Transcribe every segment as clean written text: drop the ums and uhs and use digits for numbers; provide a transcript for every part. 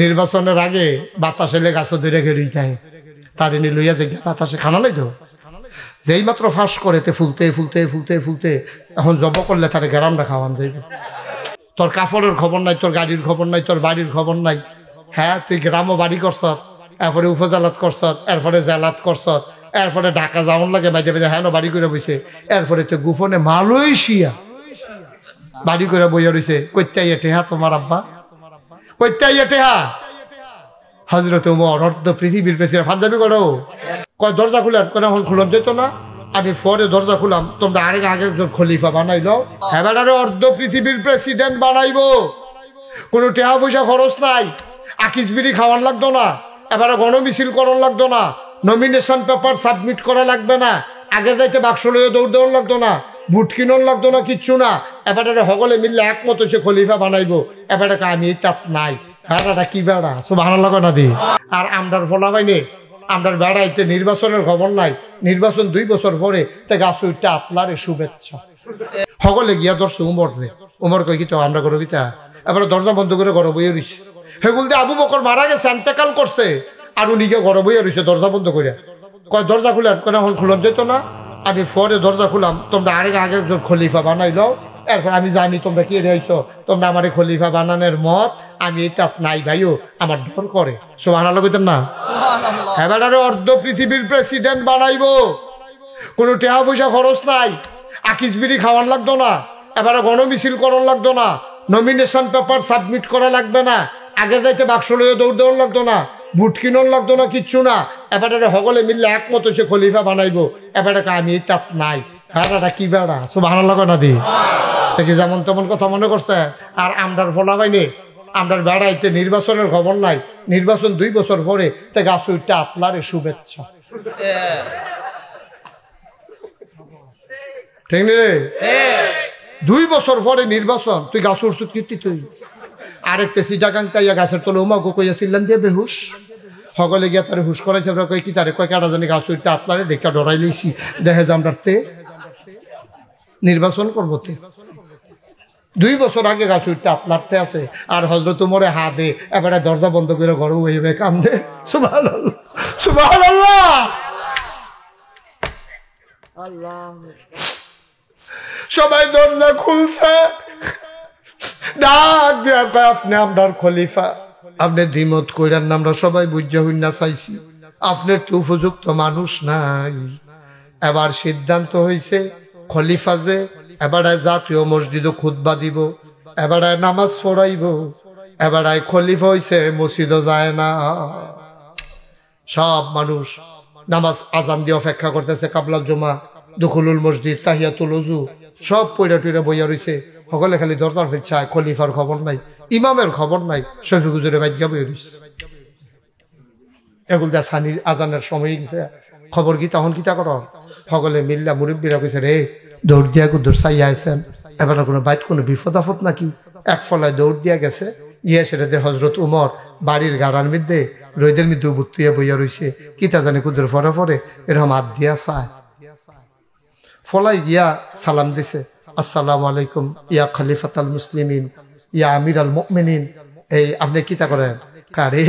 নির্বাচনের আগে বাতাসে গাছ ধরে ঘেরি যায় তার এনে লইয়া যে বাতাসে খানা নাই তো যেই মাত্র ফাঁস করে ফুলতে ফুলতে ফুলতে ফুলতে এখন জব করলে তার গ্রামটা খাওয়ান যাইবে। তোর কাপড়ের খবর নাই, তোর গাড়ির খবর নাই, তোর বাড়ির খবর নাই। হ্যাঁ, তুই গ্রামও বাড়ি করছ, এরপরে উপজেলাত করছ, এরপরে জেলাত করছ, এরপরে ঢাকা যাওয়ান লাগে মাঝে মাঝে হ্যাঁ বাড়ি করে বইছে, এরপরে তো গোপনে মালয়েশিয়া বাড়ি করে বইয়া রয়েছে। কইতে এটে হ্যাঁ তোমার আব্বা, কইতে এটে হ্যাঁ হজরত উমর অর্ধ পৃথিবীর প্রেসিডেন্ট। পাঞ্জাবি করো কয় দরজা খুলেন, কেন এখন খুলন যেত না? আমি পরে দরজা খুলাম, তোমরা আগে আগে খলিফা বানাইলো। এবারে অর্ধ পৃথিবীর প্রেসিডেন্ট বানাইবো, কোনো টাকা পয়সা খরচ নাই, আকিস বিড়ি খাওয়ান লাগতো না, এবারে গণমিছিল করন লাগতো না, নমিনেশন পেপার সাবমিট করা লাগবে না, আগে যাইতে বাক্স লইয়ে দৌড় দেওয়ান লাগতো না, বুট কিনন লাগতো না, কিচ্ছু না। এবারে সকলে মিললে একমত হয়েছে খলিফা বানাইবো। এবারে আমি তাত নাই, বেড়াটা কি বেড়া সুবহানাল্লাহ না দি। আর আমরার ফলা পাইনি, আমরার বেড়াইতে নির্বাচনের খবর নাই, নির্বাচন 2 বছর পরে তে গাছ উঠতে আপনারে শুভেচ্ছা সকলে গিয়া ধরছে উমর রে। উমর কই কি তো আমরা করবি তা, এবারে দরজা বন্ধ করে ঘরে বইয়ে রইছে। হেগুল দিয়ে আবু বকর মারা গেছে, এন্তেকাল করছে, আর উনি গিয়ে ঘরে বইয়ে রইছে দরজা বন্ধ করে। কয় দরজা খুলেন, কেন এখন খুলন যেত না? আমি পরে দরজা খুলাম, তোমরা আগে আগে খলিফা বানাইলো। এরপর আমি জানি তোমরা কি রয়েছো, তোমরা আমার খলিফা বানানোর মত আমি তাত নাই ভাইও, আমার ডর করে। সুবহানাল্লাহ কইতেন না? এবারে অর্ধ পৃথিবীর প্রেসিডেন্ট বানাইবো, কোনো টাকা পয়সা খরচ নাই, আকিস বিড়ি খাওয়ান লাগতো না, এবারে গণমিছিল করন লাগতো না, নমিনেশন পেপার সাবমিট করা লাগবে না, আগে যাইতে বাক্স লইয়ে দৌড় দেওয়ান লাগতো না, বুট কিনন লাগতো না, কিচ্ছু না। এবারে সকলে মিললে একমত হয়েছে খলিফা বানাইবো। এবারে আমি তাত নাই, বেড়াটা কি বেড়া সুবহানাল্লাহ না দি। কি যেমন তেমন কথা মনে করছে? আর আমরার ফলা পাইনি, আমরার বেড়াইতে নির্বাচনের খবর নাই, নির্বাচন 2 বছর পরে তে গাছ উঠতে আপনারে শুভেচ্ছা। ঠিক রে? 2 বছর পরে নির্বাচন, তুই গাছ উঠছ কীর্তি। তুই আরেক পেশি জাগাঙ্কাইয়া গাছের তলে উমাকে কইয়াছিলাম দিয়ে বেহুশ, সকলে গিয়া তারে হুশ করাইছে। কই কি তারে কয় কাটা জানি গাছ উঠতে আপনারে দেখা ডরাই লইছি, দেখে যে আমরা নির্বাচন করবো। 2 বছর আগে গাছ উঠতে আপনারতে আছে, আর হযরত ওমরে হাতে এবারে দরজা বন্ধ করে ঘরে হইবে কান্দে। সুবহানাল্লাহ সুবহানাল্লাহ। সবাই দরজা খুলছে, ডাক দিয়া কয় আপনি আমরার খলিফা, আপনি দ্বিমত কইরান না, আমরা সবাই বুঝা হই না চাইছি, আপনার তো উপযুক্ত মানুষ নাই। এবার সিদ্ধান্ত হয়েছে খলিফা যে এবারে জাতীয় মসজিদে খুতবা দিব, এবারে নামাজ পড়াইব, এবারে খলিফা হইছে মসজিদও যায় না। সব মানুষ নামাজ আজান দিয়ে অপেক্ষা করতেছে, কাবলাল জুমা, দুখুলুল মসজিদ, তাহিয়াতুল উযু সব পয়রা টুইরা বইয়া রইছে। সকলে খালি দরজার ফেলছে, খলিফার খবর নাই, ইমামের খবর নাই, শফি হুজুরে বাইজা বইয়া রইছে। এগুল দা সানির আজানের সময় গেছে, খবর কি তখন কিতা কর? সকলে মিল্লা মুরব্বীরা কইছে রে দৌড় দিয়া দৌড় চাইয়া আছেন, এবার কোনো বাইত কোনো বিপদ আপদ নাকি? এক ফলায় দৌড় দিয়া গেছে, ইয়ে সেটা দিয়ে হযরত উমর বাড়ির গাড়ার মধ্যে রোদের মধ্যে বুত্তুয়া বইয়া রইছে, কিতা জানি কুদের ফরে ফরে এরকম হাত দিয়া চায়, ফলাই গিয়া সালাম দিছে, আসসালামু আলাইকুম ইয়া খলিফাতাল মুসলিমিন ইয়া আমির আল মুমিনিন। এই আপনি কিতা করেন? কারে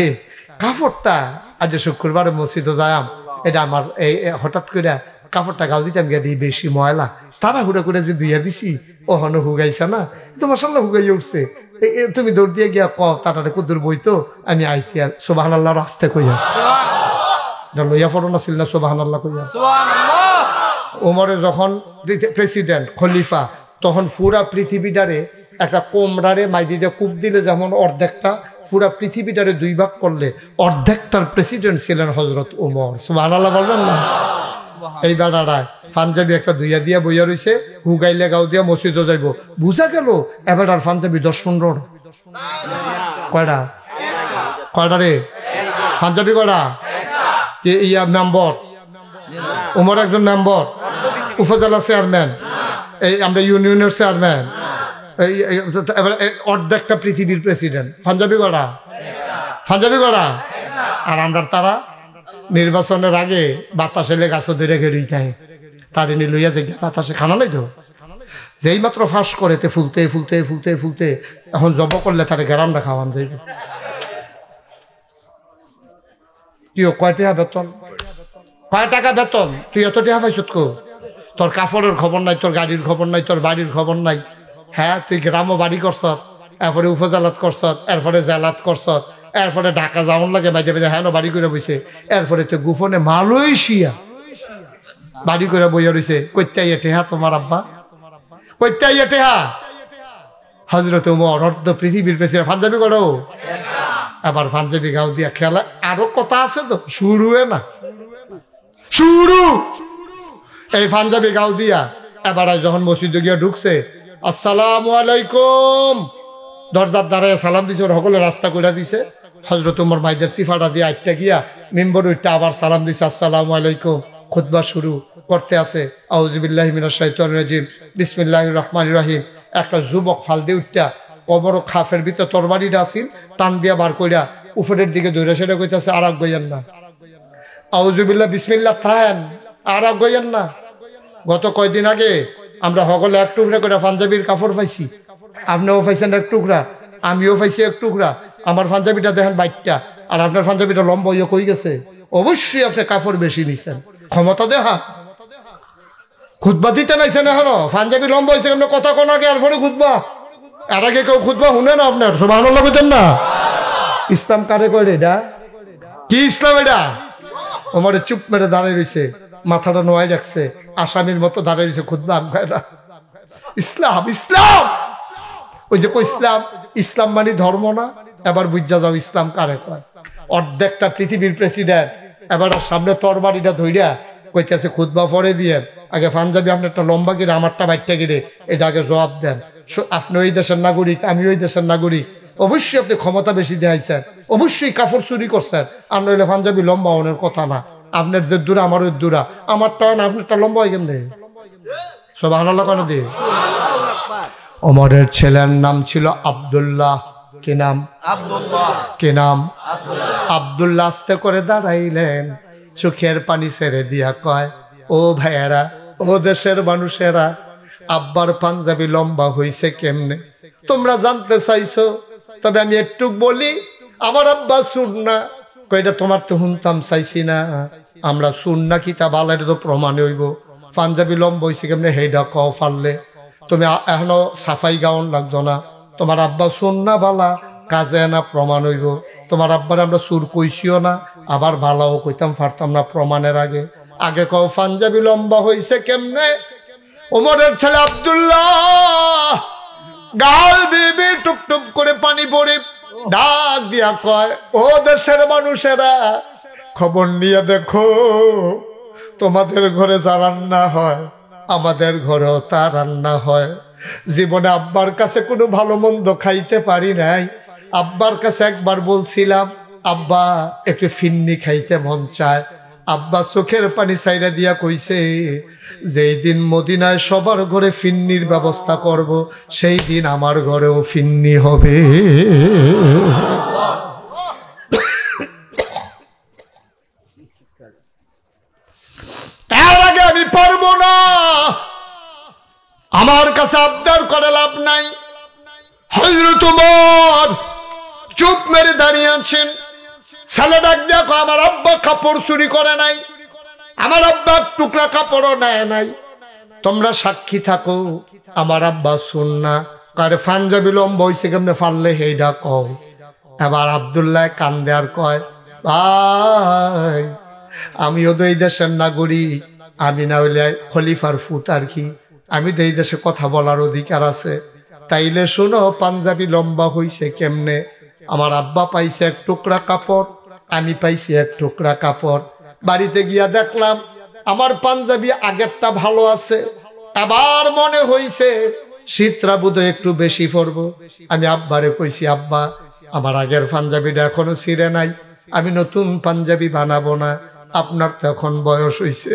কাপড়টা আজ শুক্রবারে মসজিদে যায়াম, এটা আমার এই হঠাৎ করে কাপড়টা গাও দিতাম গিয়া দিই বেশি ময়লা, তারা হুড়া করে যে ধুইয়া দিছি ও হন হুগাইছে না, তোমার সামনে হুগাইয়া উঠছে, তুমি দৌড় দিয়ে গিয়া ক তারা কুদুর বইতো আমি আইতিয়া সুবহানাল্লাহ রাস্তে কইয়া লইয়া পড়ো না ছিল না সুবহানাল্লাহ কইয়া। ওমরে যখন প্রেসিডেন্ট খলিফা, তখন পুরা পৃথিবীটারে একটা কোমরারে মাইদিতে কূপ দিলে যেমন অর্ধেকটা, পুরা পৃথিবীটারে 2 ভাগ করলে অর্ধেকটার প্রেসিডেন্ট ছিলেন হযরত ওমর। সুবহানাল্লাহ বলবেন না? এই বেড়াটায় পাঞ্জাবি একটা দুইয়া দিয়া বইয়া রইছে, হুগাইলে গাও দিয়া মসজিদে যাইব, বুঝা গেল এবার আর পাঞ্জাবি 10-15 কয়টা কয়টা রে পাঞ্জাবি কয়টা? ইয়া মেম্বর ওমর একজন মেম্বর, উপজেলা চেয়ারম্যান, এই আমরা ইউনিয়নের চেয়ারম্যান, এবার অর্ধেকটা পৃথিবীর প্রেসিডেন্ট। পাঞ্জাবি কয়টা? পাঞ্জাবি কয়টা? আর আমরা তারা নির্বাচনের আগে বাতাসে গাছ ধরে ঘেরি যায় তার এনে লইয়া যে বাতাসে খানা নাই তো, যেই মাত্র ফাঁস করে ফুলতে ফুলতে ফুলতে ফুলতে এখন জব করলে তার গ্রামটা খাওয়ান যাইবে। তুই কয় টাকা বেতন, কয় টাকা বেতন, তুই এত টাকা পাইছত কো? তোর কাপড়ের খবর নাই, তোর গাড়ির খবর নাই, তোর বাড়ির খবর নাই। হ্যাঁ, তুই গ্রামও বাড়ি করছত, এরপরে উপজেলাত করছত, এরপরে জেলাত করছত, এরপরে ঢাকা যাওয়ার লাগে মাঝে মাঝে হ্যাঁ বাড়ি করে বইছে, এরপরে তো গোপনে মালয়েশিয়া বাড়ি করে বইয়া রয়েছে। কইতে টেহা তোমার আব্বা, কইতে টেহা? হযরত ওমর অর্ধ পৃথিবীর প্রেসিডেন্ট, পাঞ্জাবি করো আবার পাঞ্জাবি গাও দিয়া খেলা। আরো কথা আছে তো, শুরু না শুরু এই পাঞ্জাবি গাও দিয়া। এবার যখন মসজিদে গিয়া ঢুকছে, আসসালামু আলাইকুম, দরজার দ্বারায় সালাম দিছে, ওর সকলে রাস্তা করে দিছে। হযরত ওমর মাইদের সিফাটা দিয়ে আটটা গিয়া মিম্বর উঠটা আবার সালাম দিছে, আসসালামু আলাইকুম। খুতবা শুরু করতে আছে, আউযু বিল্লাহি মিনাশ শাইতানির রাজিম, বিসমিল্লাহির রহমানির রহিম। একটা যুবক ফাল দিয়ে উঠটা কবর খাফের ভিতর তরবারিটা আসিল, টান দিয়া বার কইরা উপরের দিকে দৌড়ে সেটা কইতেছে, আর আগ গইয়েন না, আউযু বিল্লাহ বিসমিল্লাহ থাকেন, আর আগ গইয়েন না। গত কয়দিন আগে আমরা সকলে এক টুকরা করে পাঞ্জাবির কাপড় পাইছি, আপনিও পাইছেন এক টুকরা, আমিও পাইছি এক টুকরা। আমার পাঞ্জাবিটা দেখেন বাইটটা, আর আপনার পাঞ্জাবিটা লম্বা হইয়া কই গেছে। অবশ্যই আপনি কাপড় বেশি নিছেন, ক্ষমতা দেখা। খুতবা দিতে নাইছেন এখনো, পাঞ্জাবি লম্বা হয়েছে, আপনি কথা কোন আগে আর পরে খুতবা, এর আগে কেউ খুতবা শুনে না আপনার, সুবহানাল্লাহ কইতেন না? ইসলাম কারে কয় এটা? কি ইসলাম এটা? ওমরে চুপ মেরে দাঁড়িয়ে রয়েছে, মাথাটা নোয়াই রাখছে, আসামির মতো দাঁড়িয়ে রয়েছে, খুতবা আগায় না। ইসলাম ইসলাম ওই যে ইসলাম, ইসলাম মানে ধর্ম না? এবার বুঝা যাও ইসলাম কারে কয়। অর্ধেকটা পৃথিবীর প্রেসিডেন্ট এবার সামনে তরবারিটা ধইরা কইতেছে খুতবা পরে দিয়ে, আগে পাঞ্জাবি আপনারটা লম্বা গিরে আমারটা বাইটটা গিরে, এটা আগে জবাব দেন। আপনি ওই দেশের নাগরিক, আমি ওই দেশের নাগরিক, অবশ্যই আপনি ক্ষমতা বেশি দেখাইছেন, অবশ্যই কাপড় চুরি করছেন। আমরা হইলে পাঞ্জাবি লম্বা হওয়ার কথা না, আপনার যে দূরা আমার ওই দূরা, আমারটা না আপনারটা লম্বা হয়ে কেমনে? সুবহানাল্লাহ কেন দিয়ে? ওমরের ছেলের নাম ছিল আব্দুল্লাহ। কি নাম? আব্দুল্লাহ। কি নাম? আব্দুল্লাহ। আস্তে করে দাঁড়াইলেন, চোখের পানি ছেড়ে দিয়া কয়, ও ভাইয়েরা, ও দেশের মানুষেরা, আব্বার পাঞ্জাবি লম্বা হইছে কেমনে তোমরা জানতে চাইছো? তবে আমি একটু বলি, আমার আব্বা সুন্নাহ। কইটা তোমার তো শুনতাম চাইছি না, আমরা সুন্নাহ কিতাব আলাদা তো প্রমাণ হইব। পাঞ্জাবি লম্বা হইছে কেমনে হেইডা কও পারলে। তুমি এখনো সাফাই গাউন লাগতো না, তোমার আব্বা সুন্নাহ বালা, কাজে না প্রমাণ হইব। তোমার আব্বার আমরা সুর কইছিও না, আবার ভালাও কইতাম পারতাম না প্রমাণের আগে। আগে কও পাঞ্জাবি লম্বা হইছে কেমনে? ওমরের ছেলে আব্দুল্লাহ গাল বিবি টুপটুপ করে পানি পড়ে ডাক দিয়া কয়, ও দেশের মানুষেরা, খবর নিয়ে দেখো, তোমাদের ঘরে যা রান্না হয় আমাদের ঘরেও তা রান্না হয়। জীবনে আব্বার কাছে কোনো ভালো মন্দ খাইতে পারি নাই। আব্বার কাছে একবার বলছিলাম, আব্বা একটু ফিন্নি খাইতে মন চায়। আব্বা চোখের পানি চাইরা দিয়া কইছে, যেই দিন মদিনায় সবার ঘরে ফিন্নির ব্যবস্থা করব, সেই দিন আমার ঘরেও ফিন্নি হবে। তার আগে আমি পারবো না, আমার কাছে আবদার করে লাভ নাই। হযরত ওমর চুপ মেরে দাঁড়িয়ে আছেন। ছেলে ডাক দেখো, আমার আব্বা কাপড় চুরি করে নাই, আমার আব্বা টুকরা কাপড়ও নেয় নাই, তোমরা সাক্ষী থাকো, আমার আব্বা সুন্নাহ। কারে পাঞ্জাবি লম্বা হইছে কেমনে পারলে হেইডা কও। এবার আব্দুল্লাহ কান্দে আর কয়, ভাই আমিও তো এই দেশের নাগরিক, আমি না হইলে খলিফার ফুত আর কি, আমি তো এই দেশে কথা বলার অধিকার আছে। তাইলে শোনো, পাঞ্জাবি লম্বা হইছে কেমনে? আমার আব্বা পাইছে এক টুকরা কাপড়, আমি পাইছি এক টুকরা কাপড়। বাড়িতে গিয়া দেখলাম আমার পাঞ্জাবি আগেরটা ভালো আছে, আবার মনে হইছে শীতরা বোধহয় একটু বেশি পড়বো। আমি আব্বারে কইছি, আব্বা আমার আগের পাঞ্জাবিটা এখনো ছিঁড়ে নাই, আমি নতুন পাঞ্জাবি বানাবো না। আপনার তো এখন বয়স হইছে,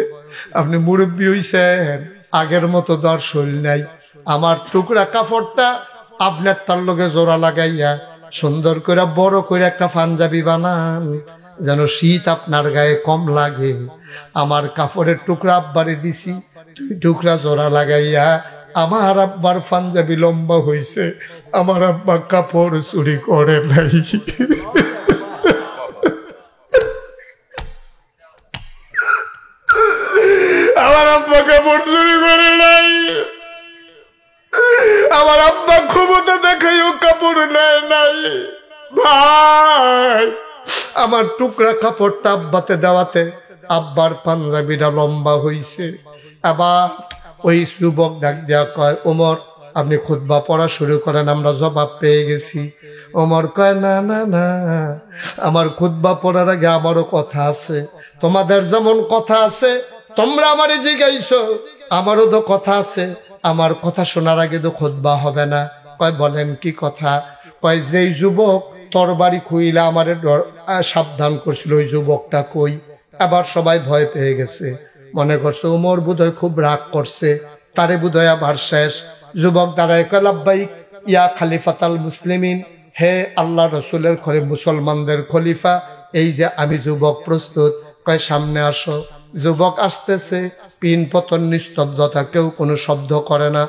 আপনি মুরব্বী হইছেন, আগের মতো দর শরীর নাই। আমার টুকরা কাপড়টা আপনার তার লগে জোড়া লাগাইয়া সুন্দর করে বড় করে একটা পাঞ্জাবি বানান, যেন শীত আপনার গায়ে কম লাগে। আমার কাপড়ের টুকরা আব্বারে দিছি, দুই টুকরা জোড়া লাগাইয়া। আমার আব্বার পাঞ্জাবি লম্বা হইছে, আমার আব্বা কাপড় চুরি করে নাই। কাপড় চুরি করে নাই, আমার আব্বা ক্ষমতা দেখাইও কাপড় নেয় নাই। ভাই আমার টুকরা কাপড়টা আব্বাতে দেওয়াতে আব্বার পাঞ্জাবিটা লম্বা হইছে। আবার ওই যুবক ডাক দেয়া কয়, ওমর আপনি খুতবা পড়া শুরু করেন, আমরা জবাব পেয়ে গেছি। ওমর কয়, না না না, আমার খুতবা পড়ার আগে আমারও কথা আছে। তোমাদের যেমন কথা আছে, তোমরা আমারে জিগাইছো, আমারও তো কথা আছে। আমার কথা শোনার আগে তো খুতবা হবে না। কয় বলেন কি কথা? কয় যেই যুবক তরবারি খুইলা আমারে সাবধান করছিল, ওই যুবকটা কই? আবার সবাই ভয় পেয়ে গেছে, মনে করছে ওমর বোধহয় খুব রাগ করছে, তারে বোধহয় আবার শেষ। যুবক দাঁড়ায় কয়, লাব্বাইক ইয়া খালিফাতাল মুসলিমিন, হে আল্লাহ রসুলের ঘরে মুসলমানদের খলিফা, এই যে আমি যুবক প্রস্তুত। কয় সামনে আসো। যুবক আসতেছে, পিন পতন নিস্তব্ধতা, কেউ কোনো শব্দ করে না,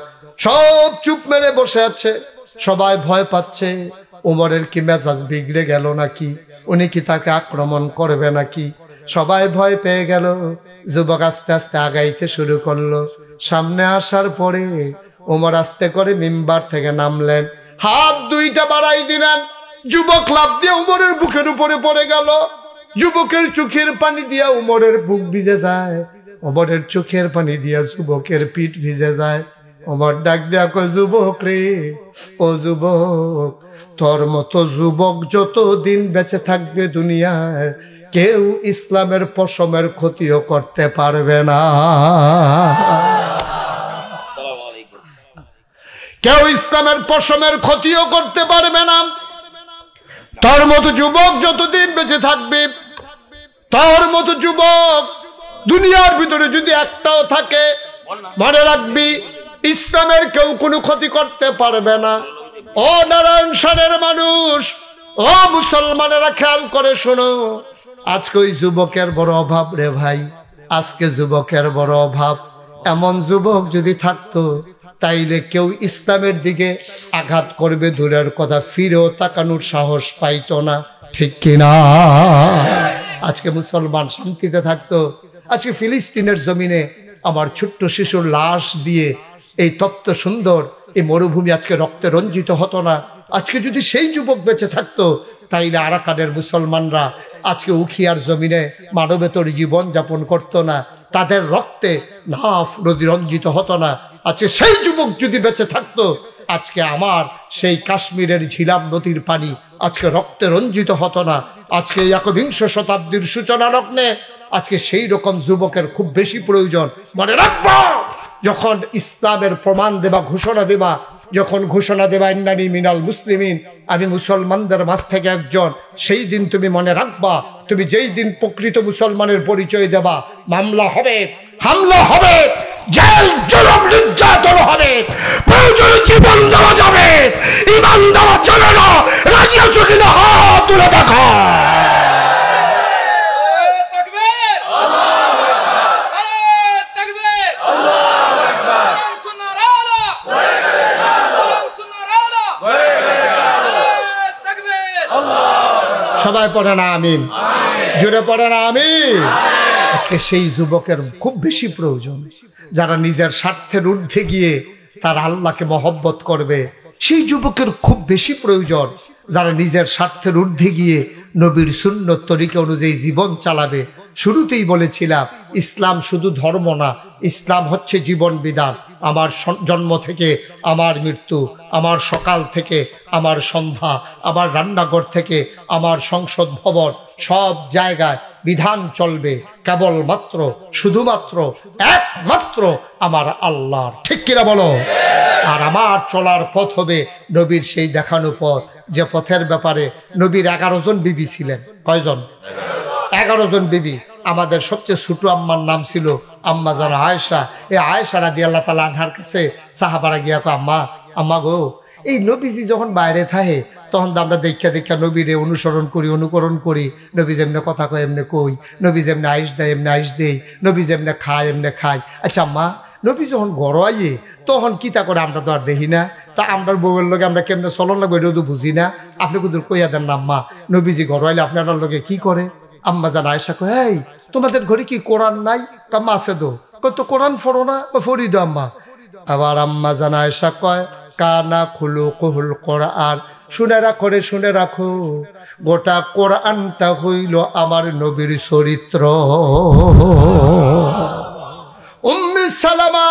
সব চুপ মেরে বসে আছে। সবাই ভয় পাচ্ছে, ওমরের কি মেজাজ বিগড়ে গেল নাকি, উনি কি তাকে আক্রমণ করবে নাকি? সবাই ভয় পেয়ে গেল। যুবক আস্তে আস্তে আগাইতে শুরু করলো। সামনে আসার পরে ওমর আস্তে করে মিম্বার থেকে নামলেন, হাত দুইটা বাড়াই দিলেন। যুবক লাফ দিয়ে উমরের বুকের উপরে পড়ে গেল। যুবকের চোখের পানি দিয়া উমরের বুক ভিজে যায়, উমরের চোখের পানি দিয়া যুবকের পিঠ ভিজে যায়। উমর ডাক দিয়া কয়, যুবক রে, ও যুবক, তোর মতো যুবক যত দিন বেঁচে থাকবে দুনিয়ায়, কেউ ইসলামের পশমের ক্ষতিও করতে পারবে না। কেউ ইসলামের পশমের ক্ষতিও করতে পারবে না। তোর মতো যুবক যতদিন বেঁচে থাকবে, তোর মতো যুবক দুনিয়ার ভিতরে যদি একটাও থাকে, মনে রাখবি ইসলামের কেউ কোনো ক্ষতি করতে পারবে না। ও নারায়ণ সারের মানুষ, ও মুসলমানেরা খেয়াল করে শোনো, আজকে ওই যুবকের বড় অভাব রে ভাই, আজকে যুবকের বড় অভাব। এমন যুবক যদি থাকতো, তাইলে কেউ ইসলামের দিকে আঘাত করবে দূরের কথা, ফিরেও তাকানোর সাহস পাইতো না, ঠিক কিনা? আজকে মুসলমান শান্তিতে থাকতো। আজকে ফিলিস্তিনের জমিনে আমার ছোট্ট শিশুর লাশ দিয়ে এই তপ্ত সুন্দর এই মরুভূমি আজকে রক্তে রঞ্জিত হতো না। আজকে যদি সেই যুবক বেঁচে থাকতো, তাইলে আরাকানের মুসলমানরা আজকে উখিয়ার জমিনে মানবেতর জীবন যাপন করতো না, তাদের রক্তে নাফ নদী রঞ্জিত হতো না। আজকে সেই যুবক যদি বেঁচে থাকতো, আজকে আমার সেই কাশ্মীরের ঝিলাম নদীর পানি আজকে রক্তে রঞ্জিত হতো না। আজকে একবিংশ শতাব্দীর সূচনা লগ্নে আজকে সেই রকম যুবকের খুব বেশি প্রয়োজন। মনে রাখবো, যখন ইসলামের প্রমাণ দেবা, ঘোষণা দেবা, যখন ঘোষণা দেবা ইন্নানি মিনাল মুসলিমিন, আমি মুসলমানদের মাঝ থেকে একজন, সেই দিন তুমি মনে রাখবা, তুমি যেই দিন প্রকৃত মুসলমানের পরিচয় দেবা, মামলা হবে, হামলা হবে, জেল জুলুম নির্যাতন হবে, প্রয়োজনে জীবন দেওয়া যাবে, ঈমান দেওয়া যাবে না। রাজি আছো কিনা হাত তুলে দেখা। সবাই পড়ে না আমিন, জোরে পড়ে না আমিন। আজকে সেই যুবকের খুব বেশি প্রয়োজন, যারা নিজের স্বার্থের ঊর্ধ্বে গিয়ে তারা আল্লাহকে মহব্বত করবে। সেই যুবকের খুব বেশি প্রয়োজন, যারা নিজের স্বার্থের ঊর্ধ্বে গিয়ে নবীর সুন্নত তরিকা অনুযায়ী জীবন চালাবে। শুরুতেই বলেছিলাম, ইসলাম শুধু ধর্ম না, ইসলাম হচ্ছে জীবন বিধান। আমার জন্ম থেকে আমার মৃত্যু, আমার সকাল থেকে আমার সন্ধ্যা, আমার রান্নাঘর থেকে আমার সংসদ ভবন, সব জায়গায় বিধান চলবে কেবলমাত্র, শুধুমাত্র, একমাত্র আমার আল্লাহর, ঠিক কিনা বলো? আর আমার চলার পথ হবে নবীর সেই দেখানো পথ, যে পথের ব্যাপারে নবীর 11 জন বিবি ছিলেন। কয়জন? 11 জন বিবি। আমাদের সবচেয়ে ছোট আম্মার নাম ছিল আম্মা যারা আয়েশা। এই আয়েশা রাদিয়াল্লাহু তাআলা আনহার কাছে সাহাবারা গিয়া কয়, আম্মা, আম্মা গো, এই নবীজি যখন বাইরে থাকে তখন তো আমরা দেখা নবীরে অনুকরণ করি। নবী যেমনে কথা কয় এমনি কই, নবী যেমনে আইস দেয় এমনি আইস দেই, নবী যেমনে খায় এমনি খাই। আচ্ছা আম্মা, নবী যখন ঘর আইয়ে তখন কিতা করে আমরা তো আর দেখি না, তা আমরা বউয়ের লোকে আমরা কেমনে চলন লাগবে এটাও তো বুঝি না। আপনি কিন্তু কইয়া দেন না আম্মা, নবীজি ঘর আইলে আপনার লোকে কি করে? আম্মা জান আয়েশা কয়, এই তোমাদের ঘরে কি কোরআন নাই? কাম্মা আছে তো। কত কোরআন পড়ো না? পড়ি দো আম্মা। আবার আম্মা জান আয়েশা কয় কানা খুলুকুহুল কোরআন, শুনে রাখো গোটা কোরআনটা হইল আমার নবীর চরিত্র। উম্মে সালামা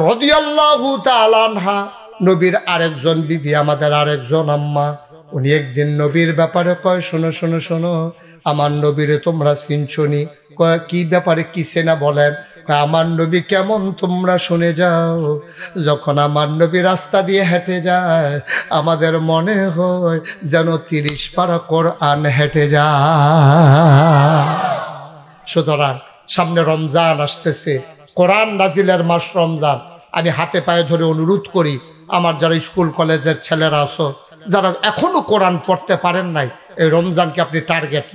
রাদিয়াল্লাহু তাআলা আনহা নবীর আরেকজন বিবি, আমাদের আরেকজন আম্মা, উনি একদিন নবীর ব্যাপারে কয় শোনো আমার নবীরে তোমরা চিনছনি? কয় কি ব্যাপারে, কি চেনা বলেন? আমার নবী কেমন তোমরা শুনে যাও। যখন আমার নবী রাস্তা দিয়ে হেঁটে যায় আমাদের মনে হয় যেন 30 পারা কোরআন হেঁটে যায়। সুতরাং সামনে রমজান আসতেছে, কোরআন নাজিলের মাস রমজান। আমি হাতে পায়ে ধরে অনুরোধ করি আমার যারা স্কুল কলেজের ছেলেরা আছো, যারা এখনো কোরআন পড়তে পারেন নাই, এই রমজানকে আপনি টার্গেট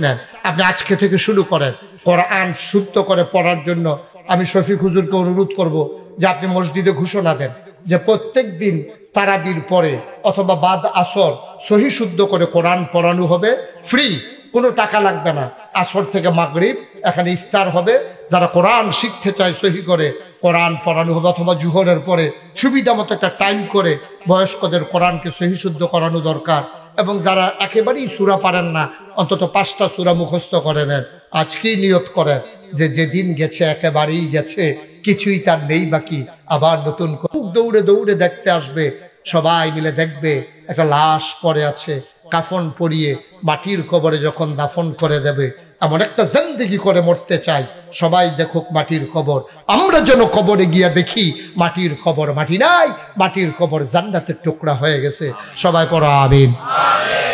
নেন, আপনি আজকে থেকে শুরু করেন কোরআন শুদ্ধ করে পড়ার জন্য। আমি শফিক হুজুরকে অনুরোধ করব যে আপনি মসজিদে ঘোষণা দেন যে প্রত্যেক দিন তারাবির পরে অথবা বাদ আসর সহি শুদ্ধ করে কোরআন পড়ানো হবে, ফ্রি, কোনো টাকা লাগবে না। আসর থেকে মাগরিব এখানে ইফতার হবে, যারা কোরআন শিখতে চায় সহি করে কোরআন পড়ানো হবে, অথবা জুহরের পরে সুবিধা মতো একটা টাইম করে বয়স্কদের কোরআনকে সহি শুদ্ধ করানো দরকার। এবং যারা একেবারেই সূরা পারেন না অন্তত 5টা সূরা মুখস্থ করে নেন। আজকেই নিয়ত করেন যে যেদিন গেছে একেবারেই গেছে, কিছুই তার নেই বাকি, আবার নতুন দৌড়ে দৌড়ে দেখতে আসবে, সবাই মিলে দেখবে একটা লাশ পড়ে আছে, কাফন পরিয়ে মাটির কবরে যখন দাফন করে দেবে, এমন একটা জিন্দেগি করে মরতে চাই সবাই দেখুক মাটির কবর। আমরা যেন কবরে গিয়া দেখি মাটির কবর মাটি নাই, মাটির কবর জান্নাতের টুকরা হয়ে গেছে। সবাই পড়ো আমিন।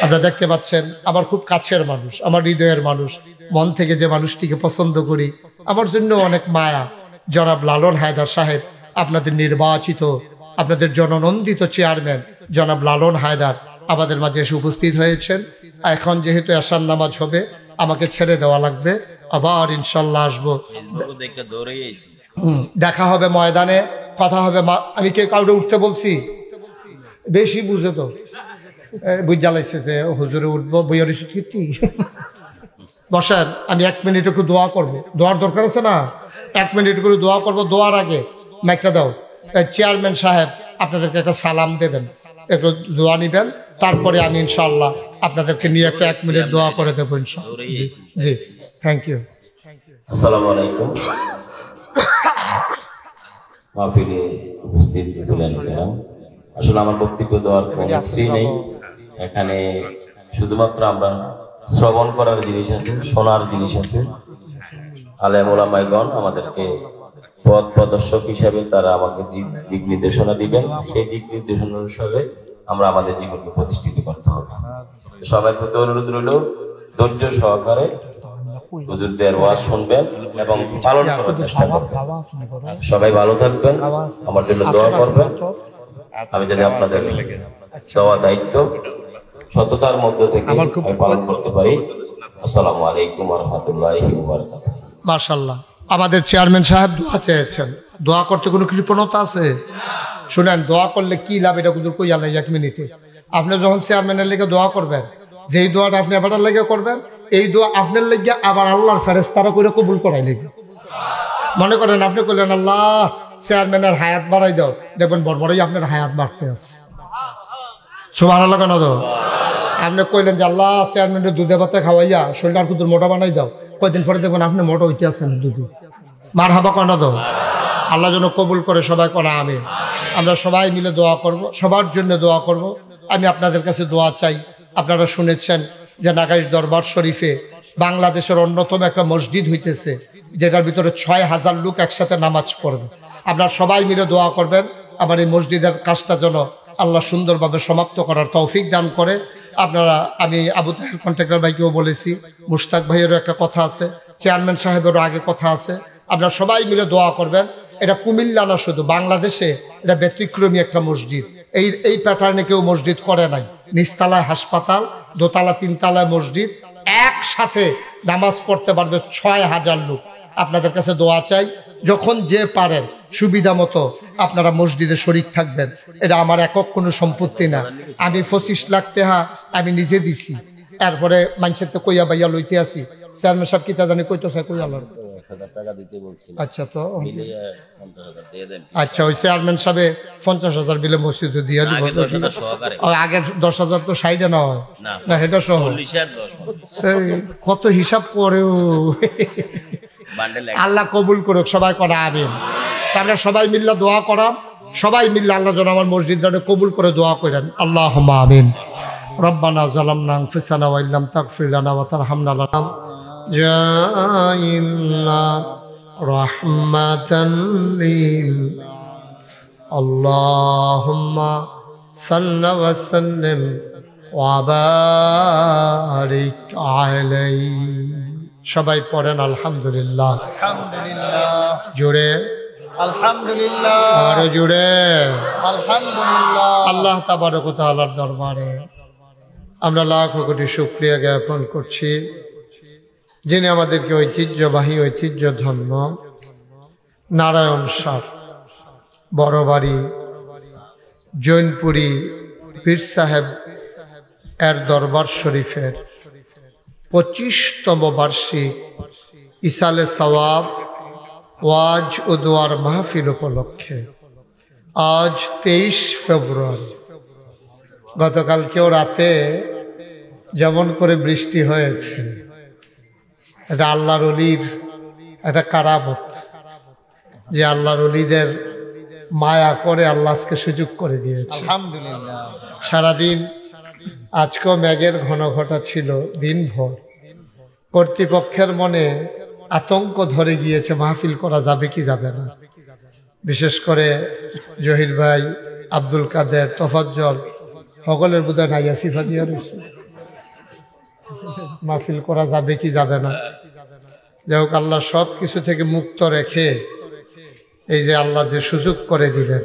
আপনারা দেখতে পাচ্ছেন আমার খুব কাছের মানুষ, আমার হৃদয়ের মানুষ, মন থেকে যে মানুষটিকে পছন্দ করি, আমার জন্য অনেক মায়া, জনাব লালন হায়দার সাহেব, আপনাদের নির্বাচিত, আপনাদের জননন্দিত চেয়ারম্যান জনাব লালন হায়দার আমাদের মাঝে এসে উপস্থিত হয়েছেন। এখন যেহেতু এশার নামাজ হবে আমাকে ছেড়ে দেওয়া লাগবে, আবার ইনশাল্লাহ আসবো, দেখা হবে ময়দানে, কথা হবে। আমি কে কাউকে উঠতে বলছি? বেশি বুঝে তো বুঝা লাগছে যে হুজুরে উঠবো, বইয়ের কীর্তি। বসেন, আমি 1 মিনিট একটু দোয়া করবো, দোয়ার দরকার আছে না? 1 মিনিট করে দোয়া করবো। দোয়ার আগে মাইকটা দাও, চেয়ারম্যান সাহেব আপনাদেরকে একটা সালাম দেবেন, একটু দোয়া নিবেন, তারপরে আমি ইনশাআল্লাহ আপনাদেরকে নিয়ে একটা 1 মিনিট দোয়া করে দেবো ইনশাআল্লাহ। জি, থ্যাংক ইউ। আসসালামু আলাইকুম। মাহফিলে উপস্থিত ছিলেন কেরাম, আসলে আমার বক্তব্য দেওয়ার কোনো কিছুই নেই। এখানে শুধুমাত্র আমরা শ্রবণ করার জিনিস আছে, শোনার জিনিস আছে। আলেম ওলামাইগণ আমাদেরকে পথ প্রদর্শক হিসাবে তারা আমাকে দিক নির্দেশনা দিবেন, সেই দিক নির্দেশনা অনুসারে আমরা আমাদের জীবনকে প্রতিষ্ঠিত করতে হবে। সবার প্রতি অনুরোধ রইল ধৈর্য সহকারে হুজুরদের ওয়াজ শুনবেন এবং পালন করার চেষ্টা করবেন। সবাই ভালো থাকবেন, আমার জন্য দোয়া করবেন, আমি যদি আপনাদের দেওয়া দায়িত্ব সততার মধ্যে থেকে আমি পালন করতে পারি। আসসালামু আলাইকুম ওয়া রাহমাতুল্লাহি ওয়া বারাকাতুহু। মাশাআল্লাহ, আমাদের চেয়ারম্যান সাহেব দোয়া চেয়েছেন, দোয়া করতে কোনো কৃপণতা আছে? শুনেন, দোয়া করলে কি লাভ এটা হুজুর কইয়া নাই 1 মিনিটে। আপনি যখন চেয়ারম্যানের লেগে দোয়া করবেন, যেই দোয়াটা আপনি আপনার লেগে করবেন, এই দোয়া আপনার লেগে আবার আল্লাহর ফেরেশতারা করে কবুল করাই লেগে। মনে করেন আপনি কইলেন আল্লাহ চেয়ারম্যানের হায়াত বাড়াই দাও, দেখবেন বড়বড়ই আপনার হায়াত বাড়তে আছে। সুবহানাল্লাহ। কেন দাও? আপনি কইলেন যে আল্লাহ চেয়ারম্যানের দুধে ভাতে খাওয়াইয়া শরীরটা আর কুদুর মোটা বানাই দাও, কয়দিন পরে দেখবেন আপনি মোটা হইতে আছেন দুধু। মারহাবা কেন দাও? আল্লাহ যেন কবুল করে, সবাই করা আমিন। আমরা সবাই মিলে দোয়া করব, সবার জন্য দোয়া করব। আমি আপনাদের কাছে দোয়া চাই। আপনারা শুনেছেন যে নাগাইশ দরবার শরীফে বাংলাদেশের অন্যতম একটা মসজিদ হইতেছে, যেটার ভিতরে 6000 লোক একসাথে নামাজ পড়বে। আপনারা সবাই মিলে দোয়া করবেন আমার এই মসজিদের কাজটা যেন আল্লাহ সুন্দরভাবে সমাপ্ত করার তৌফিক দান করে। আপনারা, আমি আবু তাহের কন্ট্রাক্টর ভাইকেও বলেছি, মুশতাক ভাইয়েরও একটা কথা আছে, চেয়ারম্যান সাহেবেরও আগে কথা আছে। আপনারা সবাই মিলে দোয়া করবেন। এটা কুমিল্লা না, শুধু বাংলাদেশে এটা ব্যতিক্রমী একটা মসজিদ। এই প্যাটার্নে কেউ মসজিদ করে নাই। নিচতলায় হাসপাতাল, দোতলা 3 তলায় মসজিদ, একসাথে নামাজ পড়তে পারবে 6000 লোক। আপনাদের কাছে দোয়া চাই, যখন যে পারেন সুবিধা মতো আপনারা মসজিদে শরীক থাকবেন। এটা আমার একক কোনো সম্পত্তি না। আমি 25 লাখ টাকা আমি নিজে দিছি, এরপরে মানুষের তো কইয়া বাইয়া লইতে আসি। চেয়ারম্যান সাহেব কিতা জানি কইতেছে, কইয়া 50,000 টাকা দিতে বলছিল, আচ্ছা, তো মিলিয়ে 50,000 দিয়ে দেন। আচ্ছা, ওই চেয়ারম্যান সাহেব 50,000 বিলে মসজিদে দিয়ে দিব। আগে 10,000 সহকারে, আগের 10,000 তো সাইডে না হয় না না, সেটা সহ 40 আর 10 এই কত হিসাব করেও। বান্ডেল। আল্লাহ কবুল করুক, সবাই করা আমিন। তাহলে সবাই মিল্লা দোয়া করাম, সবাই মিল্লা আল্লাহ যেন আমার মসজিদটা কবুল করে দোয়া করেন, আল্লাহুম্মা আমিন। রব্বানা যালামনা আনফুসানা ওয়া ইল্লাম তাগফির লানা ওয়া তারহামনা জাইন্না রাহমাতান লিল আল্লাহুম্মা সাল্লি ওয়া সাল্লিম ওয়া বারিক আলাইহি। সবাই পড়েন আলহামদুলিল্লাহ। আলহামদুলিল্লাহ, জোরে আলহামদুলিল্লাহ, আরো জোরে আলহামদুলিল্লাহ। আল্লাহ তাবারক ওয়া তাআলার দরবারে আমরা লাখ কোটি শুকরিয়া জ্ঞাপন করছি, যিনি আমাদেরকে ঐতিহ্যবাহী ঐতিহ্যধন্য নারায়ণ শাহ বড়বাড়ি জৈনপুরী পীর সাহেব এর দরবার শরীফের 25তম বার্ষিক ইসালে সওয়াব ওয়াজ ও দোয়ার মাহফিল উপলক্ষে আজ 23 ফেব্রুয়ারি, গতকালকেও রাতে যেমন করে বৃষ্টি হয়েছে, এটা আল্লাহর ওলির একটা কারামত, যে আল্লাহর ওলিদের মায়া করে আল্লাহ আজকে সুযোগ করে দিয়েছে। আলহামদুলিল্লাহ, সারাদিন আজকেও মেঘের ঘন ঘটা ছিল দিনভর। কর্তৃপক্ষের মনে আতঙ্ক ধরে গিয়েছে, মাহফিল করা যাবে কি যাবে না। বিশেষ করে জহির ভাই, আব্দুল কাদের, তোফাজ্জল সকলের বোধহয় নাইয়া সিফা দিয়া রয়েছে, মাহফিল করা যাবে কি যাবে না। যাই হোক, আল্লাহ সব কিছু থেকে মুক্ত রেখে এই যে আল্লাহ যে সুযোগ করে দিলেন,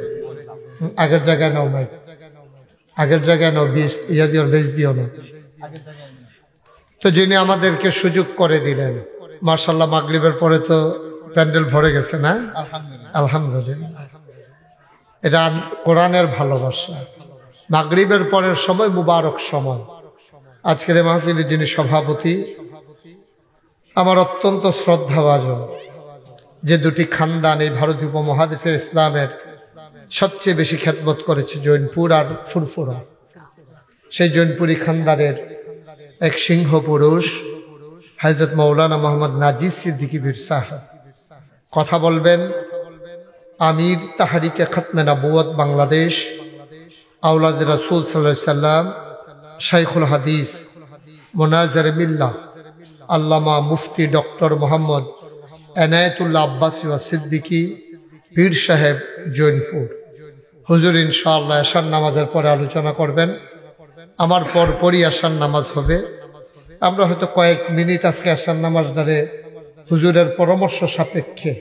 আগের জায়গায় নাও ভাই, আগের জায়গায় নাও, ইয়া দিও, বেচ দিও না। তো যিনি আমাদেরকে সুযোগ করে দিলেন, মার্শাল্লাহ, মাগরিবের পরে তো প্যান্ডেল ভরে গেছে না, আলহামদুলিল্লাহ। এটা কোরআনের ভালোবাসা। মাগরিবের পরের সময় মুবারক সময়। আজকের এই মাহফিলের যিনি সভাপতি, আমার অত্যন্ত শ্রদ্ধাভাজন, যে দুটি খানদান এই ভারতীয় উপমহাদেশের ইসলামের সবচেয়ে বেশি খেদমত করেছে, জৈনপুর আর ফুরফুরা, সেই জৈনপুরি খানদানের এক সিংহ পুরুষ হযরত মাওলানা মোহাম্মদ নাজির সিদ্দিকী পীর সাহেব কথা বলবেন। আমির তাহরিকে খতমে নবুয়ত বাংলাদেশ, আওলাদ রাসূল সাল্লাল্লাহু আলাইহি সাল্লাম, শাইখুল হাদিস, মুনাজির মিল্লাহ, আল্লামা মুফতি ডক্টর মোহাম্মদ এনায়েতুল্লাহ আব্বাসী ওয়া সিদ্দিকী পীর সাহেব জৈনপুর। হুজুর ইনশাআল্লাহ এশার নামাজের পরে আলোচনা করবেন, আমার পরপরই এশার নামাজ হবে। আমরা হয়তো কয়েক মিনিট আজকে এশার নামাজ ধরে হুজুরের পরামর্শ সাপেক্ষে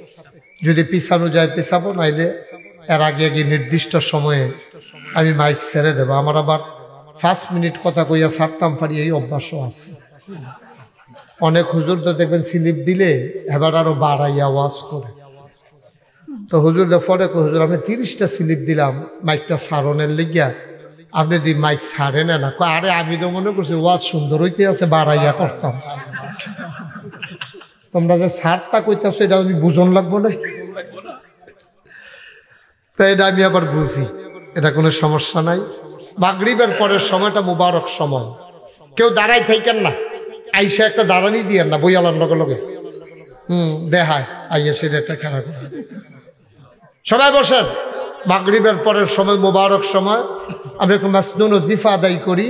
যদি পিছানো যায় পিছাবো, নাইলে এর আগে আগে নির্দিষ্ট সময়ে আমি মাইক ছেড়ে দেবো। আমার আবার 5 মিনিট কথা কইয়া ছাড়তাম পারি, এই অভ্যাসও আছে। অনেক হুজুর তো দেখবেন স্লিপ দিলে এবার আরো বাড়াইয়া ওয়াজ করে। তো হুজুররা পরে হুজুর আমি 30টা স্লিপ দিলাম মাইকটা সারণের লিগিয়া, আপনি দি মাইক ছাড়েন না। আরে আমি তো মনে করছি ওয়াজ সুন্দর হইতে আছে, বাড়াইয়া করতাম। তোমরা যে ছাড়তা কইতাছো এটা আমি বুঝন লাগবো না, তো এটা আমি আবার বুঝি, এটা কোনো সমস্যা নাই। মাগরিবের পরের সময়টা মুবারক সময়, কেউ দাঁড়াই থাকেন না, আইসা একটা দাঁড়ানি দিয়েন না, বইয়ালার লগে লগে দেখায় আইয়া সেটা একটা খেলা করে। সবাই বসেন। মাগরিবের পরের সময় মুবারক সময়, আমরা একটু মাসনুন ওজিফা আদায় করি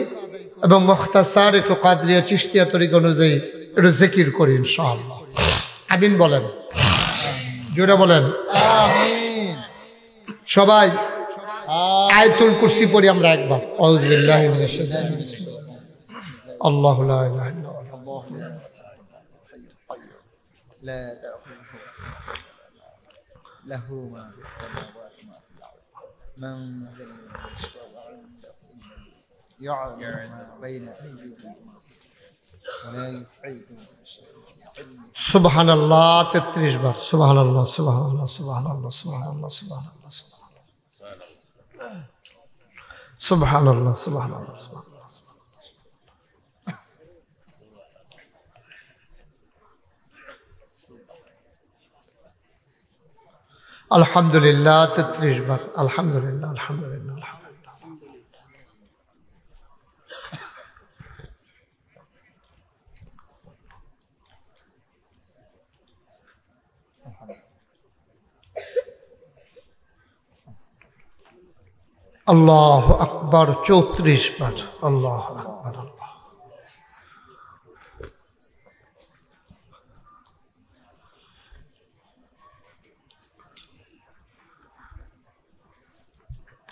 এবং মুখতাসার একটু কাদরিয়া চিশতিয়া তরিকা অনুযায়ী একটু জিকির করি ইনশাআল্লাহ। আমিন বলেন, জোরে বলেন আমিন। সবাই। আয়াতুল কুরসি পড়ি আমরা একবার। আউযু বিল্লাহি মিনাশ শাইতানির রাজিম। আল্লাহু লা ইলাহা ইল্লাল্লাহ لا تأخذه له ما في السماوات وما في الأرض من ذا الذي يشفع عنده يعلم ما بين أيديهم ولا يحيطون بشيء من علمه সুবহানাল্লাহ 33 বার। সুবহানাল্লাহ, সুবহানাল্লাহ, সুবহানাল্লাহ, সুবহানাল্লাহ, সুবহানাল্লাহ, সুবহানাল্লাহ, সুবহানাল্লাহ, সুবহানাল্লাহ। আলহামদুলিল্লাহ 33 বার আলহামদুলিল্লাহ আলহামদুলিল্লাহ আলহামদুলিল্লাহ। আল্লাহু আকবার 34 বার আল্লাহু আকবার।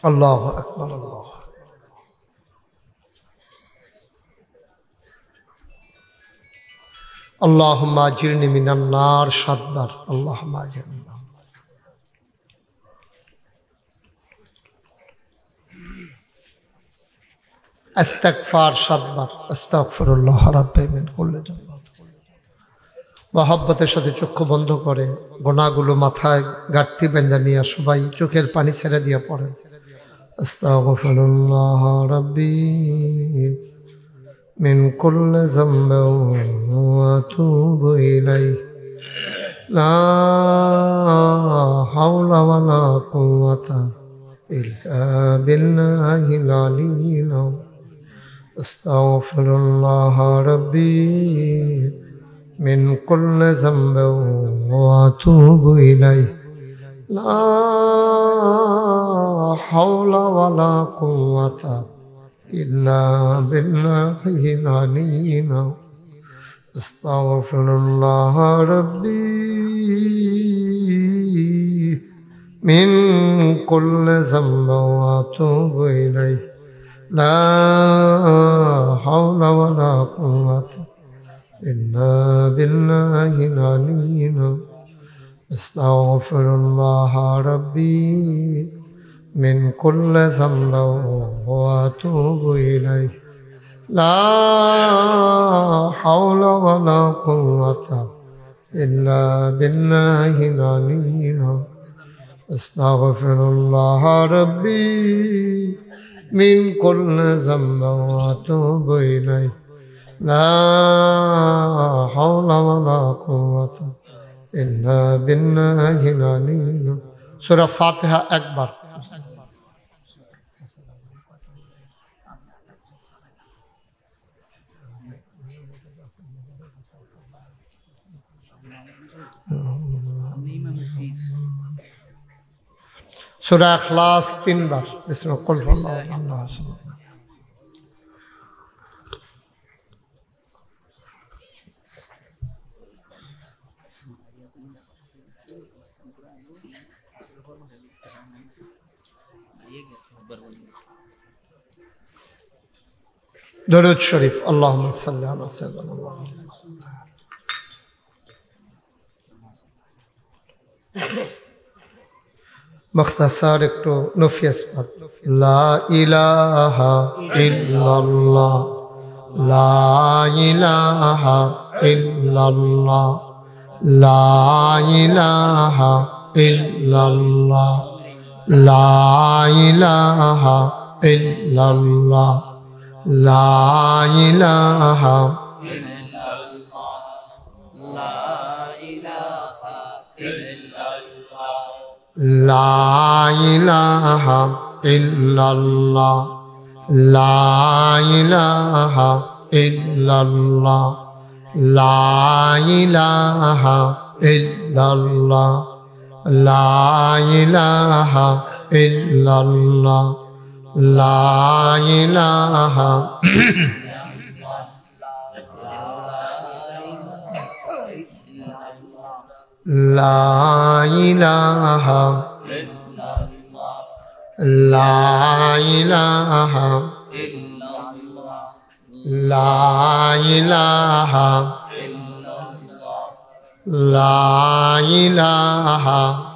আল্লাহু আকবার আল্লাহু আকবার। আল্লাহুম্মা আজিরনি মিনান নার 7 বার আল্লাহুম্মা আজিরনি মিনান নার। ইস্তিগফার 7 বার আস্তাগফিরুল্লাহ রাব্বি মিন কুল্লি যামব। মহব্বতের সাথে চক্ষু বন্ধ করে গুনাহগুলো মাথায় গাঁটটি বেঁধে নিয়ে সবাই চোখের পানি ছেড়ে দিয়ে পড়েন আস্তাগফিরুল্লাহ রাব্বি মিন কুল্লি যামব ওয়া আতুবু ইলাইহি লা হাওলা ওয়ালা কুওয়াতা ইল্লা বিল্লাহিল আলিয়্যিল আযীম। আস্তাগফিরুল্লাহ রাব্বি মিন কুল্লি যামব ওয়া আতুবু ইলাইহি লা হাওলা ওয়ালা কুওয়াতা ইল্লা বিল্লাহিল আলিয়্যিল আযীম। আস্তাগফিরুল্লাহ রাব্বি মিন কুল্লি যামব ওয়া আতুবু ইলাইহি লা হাওলা ওয়ালা কুওয়াতা ইল্লা বিল্লাহিল আলিয়্যিল আযীম। আস্তাগফিরুল্লাহ রাব্বি মিন কুল্লি যামব ওয়া আতুবু ইলাইহি লা হাওলা ওয়ালা কুওয়াতা ইল্লা বিল্লাহিল আলিয়্যিল আযীম। আস্তাগফিরুল্লাহ রাব্বি মিন কুল্লি যামব ওয়া আতুবু ইলাইহি লা হাওলা ওয়ালা কুওয়াতা ইল্লা বিল্লাহিল আলিয়্যিল আযীম। সূরা ফাতিহা একবার। সূরা ইখলাস 3 বার। বিসমিল্লাহ কুল হুয়াল্লাহু আহাদ। দরুদ শরীফ আল্লাহুম্মা সাল্লি আলা সাইয়্যিদিনা মুহাম্মাদ। মুখতাসার একটু নফিয়াস পাঠ। লা ইলাহা ইল্লাল্লাহ লা ইলাহা ইল্লাল্লাহ লা ইলাহা ইল্লাল্লাহ লা ইলাহা ইল্লাল্লাহ লা ইলাহা লা ইলাহা ইল্লাল্লাহ লা ইলাহা ইল্লাল্লাহ লা ইলাহা ইল্লাল্লাহ লা ইলাহা ইল্লাল্লাহ লা ইলাহা লা ইলাহা লা ইলাহা লা ইলাহা লা ইলাহা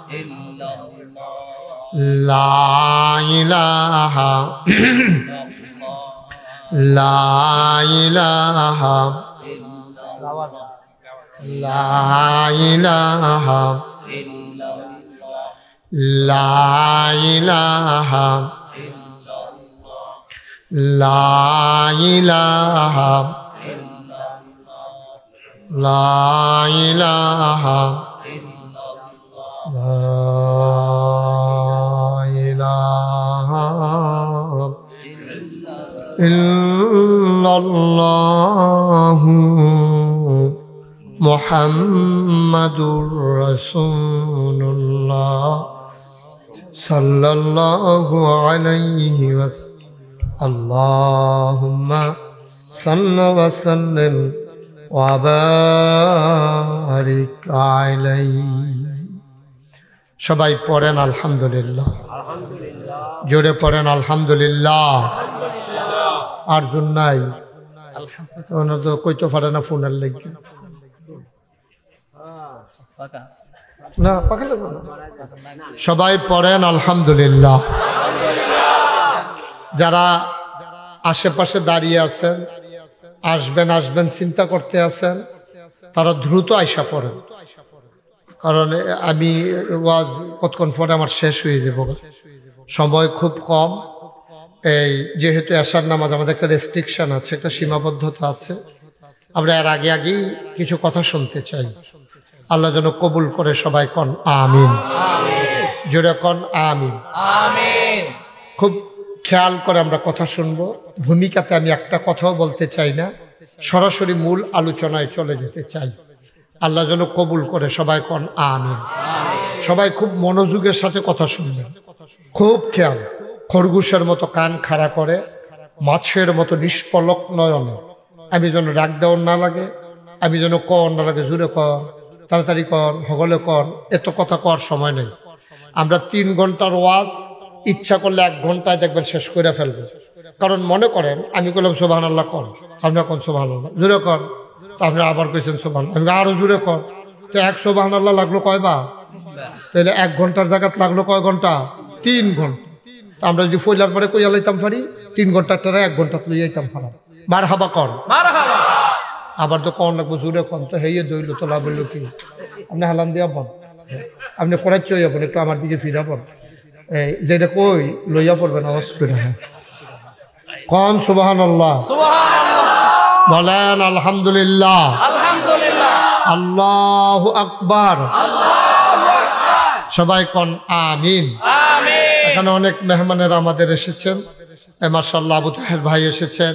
লা ইলাহা লা ইলাহা লা ইলাহা লা ইলাহা লা ইলাহা লা ইলাহা লা ইল্লাল্লাহু মুহাম্মাদুর রাসূলুল্লাহ সাল্লাল্লাহু আলাইহি ওয়াসাল্লাম আল্লাহুম্মা সাল্লি ওয়া সাল্লিম ওয়া বারিক আলাইহি। সবাই পড়েন আলহামদুলিল্লাহ, জোরে পড়েন আলহামদুলিল্লাহ। আর জন নাই তো কইতে পারে না ফোনের লেগে না, পাখা লাগবে না। সবাই পড়েন আলহামদুলিল্লাহ। যারা আশেপাশে দাঁড়িয়ে আছেন, আসবেন চিন্তা করতে আছেন, তারা দ্রুত আইসা পড়েন, কারণ আমি ওয়াজ কতক্ষণ পরে আমার শেষ হয়ে যাব, সময় খুব কম। এই যেহেতু এশার নামাজ আমাদের একটা রেস্ট্রিকশন আছে, একটা সীমাবদ্ধতা আছে, আমরা এর আগেই কিছু কথা শুনতে চাই। আল্লাহ যেন কবুল করে, সবাই কন আমিন, জোরে কন আমিন। খুব খেয়াল করে আমরা কথা শুনবো। ভূমিকাতে আমি একটা কথাও বলতে চাই না, সরাসরি মূল আলোচনায় চলে যেতে চাই। আল্লাহ যেন কবুল করে, সবাই কন আমিন। সবাই খুব মনোযোগের সাথে কথা শুনবেন, খুব খেয়াল, খরগোশের মতো কান খাড়া করে, মাছের মতো নিষ্পলক নয়নে। আমি যেন ডাক দেওয়ার না লাগে, আমি যেন কর না লাগে, জুড়ে কর, তাড়াতাড়ি কর, হগলে কর, এত কথা কর সময় নেই। আমরা 3 ঘন্টার ওয়াজ ইচ্ছা করলে 1 ঘন্টায় দেখবেন শেষ করে ফেলবো। কারণ মনে করেন আমি বললাম সুবহানাল্লাহ কর, আপনারা কোন সুবহানাল্লাহ জুড়ে কর, তো আপনি আবার কইছেন সুবহানাল্লাহ, আমি আরো জুড়ে কর, তো 1 সুবহানাল্লাহ লাগলো কয়বার? তাহলে 1 ঘন্টার জায়গাত লাগলো কয় ঘন্টা? 3 ঘন্টা। আমরা যদি ফইলার পরে কইয়া লাইতাম পারি 3 ঘন্টার টারা 1 ঘন্টা তুই যাইতাম পারা। মারহাবা কর, আবার তো কন লাগবো জুড়ে কন, তো হেয়ে দইল তোলা বললো কি আপনি হালান দিয়া পন, আপনি করার চইয়া পন, একটু আমার দিকে ফিরা পন, যেটা কই লইয়া পড়বেন আওয়াজ করে। কন সুবহানাল্লাহ, বলেন আলহামদুলিল্লাহ, আল্লাহু আকবার, সবাই কন আমিন। এখানে অনেক মেহমানেরা আমাদের এসেছেন, মাশাআল্লাহ আবু তাহের ভাই এসেছেন,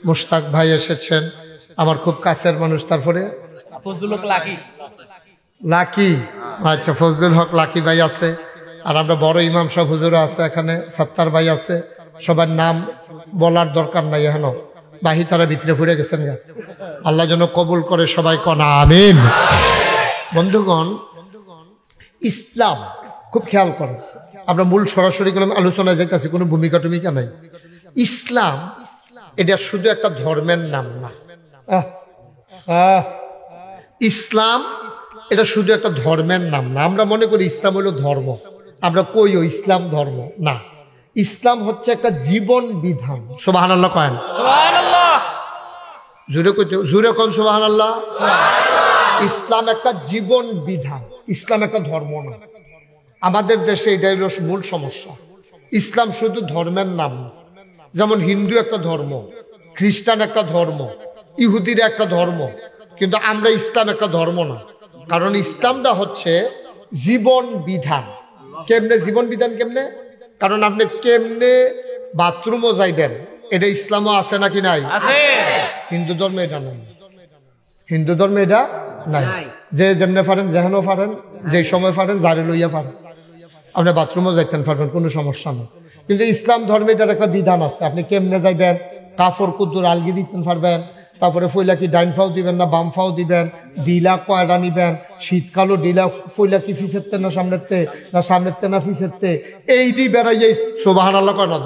মুশতাক ভাই এসেছেন, আমার খুব কাছের মানুষ। তারপরে ফজলুল হক লাকি, আচ্ছা ফজলুল হক লাকি ভাই আছে, আর আমরা বড় ইমাম সাহেব হুজুর আছে এখানে, সত্তার ভাই আছে। সবার নাম বলার দরকার নাই, এখন বাহি তারা ভিতরে ফুরে গেছেন গা। আল্লাহ যেন কবুল করে, সবাই কন আমিন। বন্ধুগণ, ইসলাম খুব খেয়াল করে, আমরা মূল সরাসরি আলোচনায় যাইতেছি, কোনো ভূমিকা টুমিকা নাই। ইসলাম এটা শুধু একটা ধর্মের নাম না, ইসলাম এটা শুধু একটা ধর্মের নাম না। আমরা মনে করি ইসলাম হলো ধর্ম, আমরা কইও ইসলাম ধর্ম না। ইসলাম হচ্ছে একটা জীবন বিধান। সুবহানাল্লাহ কয়েন, জুড়ে কোন সুবহানাল্লাহ। ইসলাম একটা জীবন বিধান, ইসলাম একটা ধর্ম না। আমাদের দেশে এটাই হলো মূল সমস্যা। ইসলাম শুধু ধর্মের নাম না। যেমন হিন্দু একটা ধর্ম, খ্রিস্টান একটা ধর্ম, ইহুদির একটা ধর্ম, কিন্তু আমরা ইসলাম একটা ধর্ম না। কারণ ইসলামটা হচ্ছে জীবন বিধান। কেমনে জীবন বিধান? কেমনে? কারণ আপনি কেমনে বাথরুমও যাইবেন, এটা ইসলামও আছে নাকি নাই? হিন্দু ধর্মে এটা নাই, হিন্দু ধর্মে এটা নাই। যে যেমনে পারেন, যেহেন পারেন, যে সময় পারেন, যারে লইয়া পারেন, আপনি বাথরুমও যাইতেন পারবেন, কোনো সমস্যা নেই। কিন্তু ইসলাম ধর্মে এটার একটা বিধান আছে, আপনি কেমনে যাইবেন, কাফড় কুদ্দুর আলগি দিতেন পারবেন, তারপরে ফইলা কি ডাইন ফাও দিবেন না বাম ফাও দিবেন, ডিলা কয়টা নিবেন, শীতকালও ডিলা ফইলা কি ফিসেরতে না সামনেতে, না সামনেতে না ফিসেরতে, এইটি বেড়াইয়া সুবহানাল্লাহ কয় না।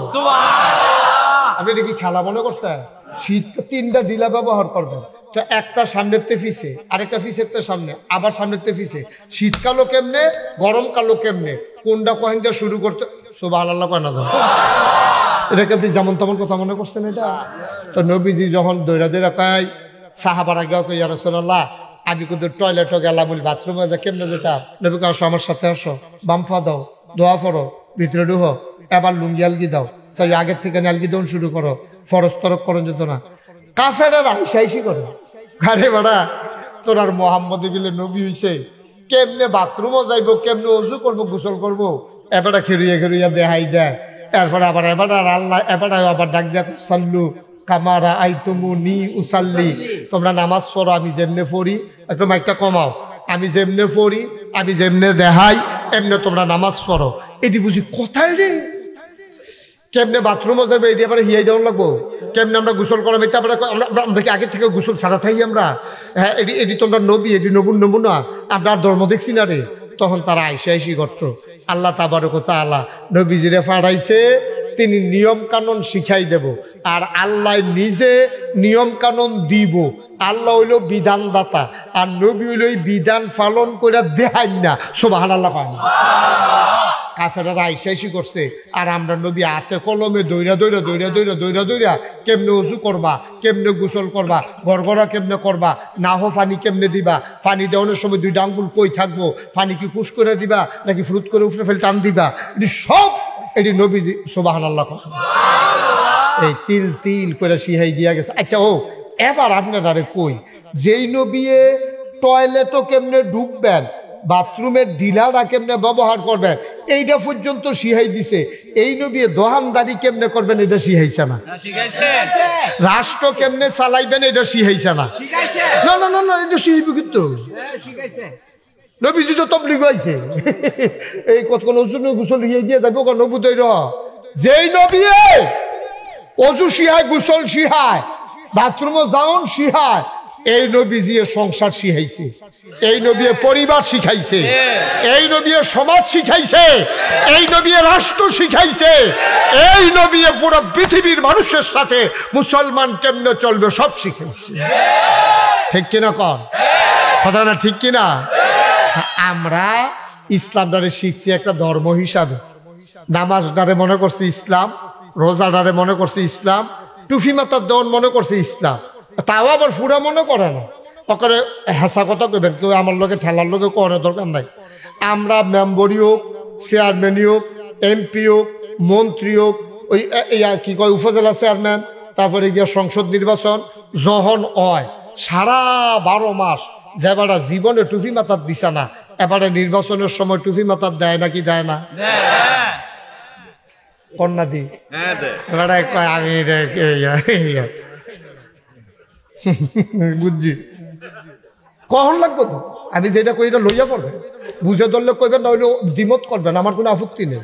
আপনি এটা কি খেলা মনে করছেন? শীত 3টা ডিলা ব্যবহার করবেন, তো একটা সামনেতে ফিসে, আরেকটা ফিসেরতে সামনে, আবার সামনেতে ফিসে। শীতকালও কেমনে, গরমকালও কেমনে, কোনটা কহেন দিয়ে শুরু করতে সুবহানাল্লাহ কয় না। এটাকে আপনি যেমন তেমন কথা মনে করছেন এটা? তো নবীজি যখন দৈরা দৈরা পাই সাহাবারা গেও কই ইয়া রাসূলুল্লাহ, আমি কিন্তু টয়লেটও গেলাম, বাথরুমে যা কেমনে যেতাম? নবী কয় আসো আমার সাথে, আসো, বাম পা দাও, দোয়া পড়ো, ভিতরে ঢুকো, এবার লুঙ্গি আলগি দাও, সেই আগের থেকে আলগি দেওয়া শুরু করো, ফরজ তরক করো যেত না। কাফেরা হাইসাইসি করে, আরে বাড়া তোর আর মোহাম্মদে বিলে নবী হইছে, কেমনে বাথরুমও যাইবো, কেমনে ওযু করবো, গোসল করবো, এবারটা খেরুইয়া খেরুইয়া দেহাই দেয়। এরপরে আবার এবার আর আল্লাহ এবার আবার ডাক দেখ সাল্লু কামারা আইতুমুনি উসাল্লি, তোমরা নামাজ পড়ো আমি যেমনে পড়ি, একটু মাইকটা কমাও, আমি যেমনে পড়ি আমি যেমনে দেখাই এমনি তোমরা নামাজ পড়ো। এটি বুঝি কোথায় রে? কেমনে বাথরুমও যাবে এটি আবার হিয়াই দেওয়া লাগবো? কেমনে আমরা গোসল করাম? এটা আমরা কি আগে থেকে গোসল ছাড়া থাকি আমরা? হ্যাঁ, এটি তোমরা নবী, এটি নমুনা, আমরা ধর্ম দেখছি না রে। তখন তারা আইসি করতো। আল্লাহ তাবারক ওয়া তাআলা নবীজিরে পাঠাইছে, তিনি নিয়ম কানুন শিখাই দেব, আর আল্লাহ নিজে নিয়ম কানুন দিব। আল্লাহ হইল বিধানদাতা, আর নবী হইল বিধান পালন করে দেখাই না। সুবহানাল্লাহ। কাফেররা আইসি করছে, আর আমরা নবী হাতে কলমে দৌড়া কেমনে উজু করবা, কেমনে গোসল করবা, গড়গড়া কেমনে করবা, নাহ পানি কেমনে দিবা, পানি দেওয়ানোর সময় 2 আঙ্গুল কই থাকবো, পানি কি পুশ করে দিবা নাকি ফ্রুত করে উঠে ফেলে টান দিবা, এটি সব এটি নবীজি সুবহানাল্লাহ এই তিল তিল করে শিহাই দিয়া গেছে। আচ্ছা, ও এবার আপনারা কই, যেই নবী টয়লেটও কেমনে ঢুকবেন, বাথরুমের ডিলারা কেমনে ব্যবহার করবেন, এইটা পর্যন্ত শিখাই দিছে। এই নবী দোকানদারি কেমনে করবেন এটা শিখাইছে না? রাষ্ট্র কেমনে চালাইবেন এটা শিখাইছে না? না না না না, এটা শিখাইবে কিন্তু নবীজি তো তবলিগ হয়েছে। এই কতক্ষণ অজু গোসল হিয়ে দিয়ে যাবো নবুদয়। যেই নবী অজু শিহায়, গোসল শিহায়, বাথরুমে যাওন শিহায়, এই নবীজি সংসার শিখাইছে, এই নবী পরিবার শিখাইছে, এই নবী সমাজ শিখাইছে, এই নবী রাষ্ট্র শিখাইছে, এই নবী পুরো পৃথিবীর মানুষের সাথে মুসলমান কেমনে চলবে সব শিখাইছে। ঠিক কিনা কর কথা না? ঠিক কিনা? আমরা ইসলামটারে শিখছি একটা ধর্ম হিসাবে, নামাজটারে মনে করছি ইসলাম, রোজাটারে মনে করছি ইসলাম, টুফি মাতার দেওয়ান মনে করছি ইসলাম। তাও আবার পুরা মনে করে না, ওখানে হেসা কথা কইবেন, কেউ আমার লোকে ঠেলার লোকে করার দরকার নাই। আমরা মেম্বরি হোক, চেয়ারম্যান হোক, এমপি হোক, মন্ত্রী হোক, ওই কি কয় উপজেলা চেয়ারম্যান, তারপরে গিয়ে সংসদ নির্বাচন যখন হয়, সারা 12 মাস যেবারা জীবনে টুপি মাথার দিছে না, এবারে নির্বাচনের সময় টুপি মাথার দেয় নাকি দেয় না? কন্যা দি এবারে কয় আমি বুঝছি কখন লাগবো তো, আমি যেটা কই এটা লইয়া পড়বে, বুঝে ধরলে কইবেন, না হইলে দ্বিমত করবেন, আমার কোনো আপত্তি নেই।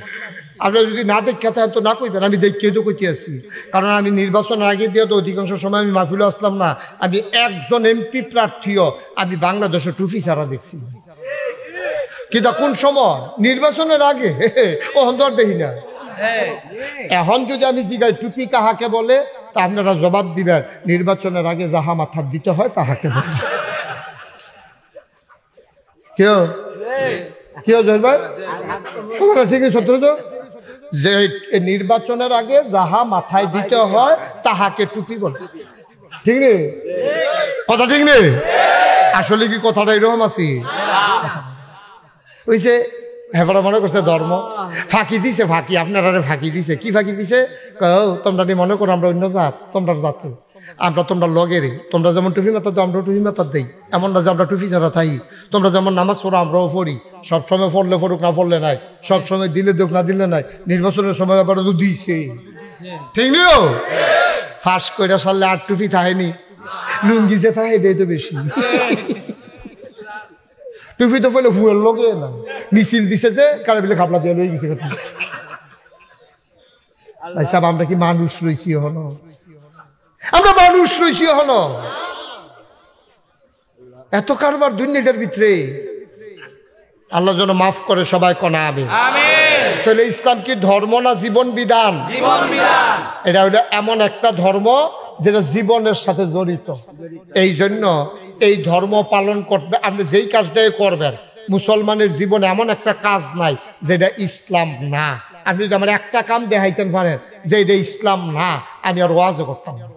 আপনারা যদি না দেখে থাকেন তো না কইবেন, আমি দেখিয়ে তো কইতে আসছি। কারণ আমি নির্বাচনের আগে দিয়ে তো অধিকাংশ সময় আমি মাহফিলে আসলাম না, আমি একজন এমপি প্রার্থীও আমি বাংলাদেশে টুপি ছাড়া দেখছি। কিন্তু কোন সময়? নির্বাচনের আগে। ও অন্তর দেখি না। এখন যদি আমি জিগাই টুপি কাহাকে বলে, তা আপনারা জবাব দিবেন, নির্বাচনের আগে যাহা মাথা দিতে হয় তাহাকে বলে। কেউ কেউ জয় ঠিক আছে, সত্য তো যে নির্বাচনের আগে যাহা মাথায় দিতে হয় তাহাকে টুপি বলে। ঠিক নেই কথা? ঠিক নেই? আসলে কি কথাটা এরকম আছি? ওইছে হেফারা মনে করছে ধর্ম ফাঁকি দিছে, ফাঁকি আপনারা ফাঁকি দিছে। কি ফাঁকি দিছে? তোমরা মনে করো আমরা অন্য জাত, তোমরা জাত, আমরা তোমরা লগের, তোমরা যেমন টুপি মাথার দাও আমরা টুপি মাথার দেই, এমন না যে আমরা টুপি ছাড়া থাকি। তোমরা যেমন নামাজ পড়ো আমরাও পড়ি, সবসময় পড়লে পড়ুক না পড়লে নাই, সবসময় দিলে দেখ না দিলে নাই, নির্বাচনের সময় আবার তো দিছে। ঠিক নিও ফাঁস করে সারলে আর টুপি থাকেনি, লুঙ্গি যে থাকে এটাই তো বেশি। টুপি তো পড়লে ফুয়ের লগে না, মিছিল দিছে যে কারে বিলে খাপলা দিয়ে লই গেছে। সাহেব আমরা কি মানুষ রয়েছি হলো? আমরা মানুষ রয়েছি হলো? এত কারবার দুর্নীতির ভিতরে আল্লাহ যেন মাফ করে সবাই কনা আমিন। তাহলে ইসলাম কি ধর্ম না জীবন বিধান? এটা হলো এমন একটা ধর্ম যেটা জীবনের সাথে জড়িত। এই জন্য এই ধর্ম পালন করবে, আপনি যেই কাজটাই করবেন, মুসলমানের জীবনে এমন একটা কাজ নাই যেটা ইসলাম না। আপনি যদি আমার একটা কাম দেখাইতেন পারেন যে এটা ইসলাম না, আমি আর ওয়াজও করতাম না।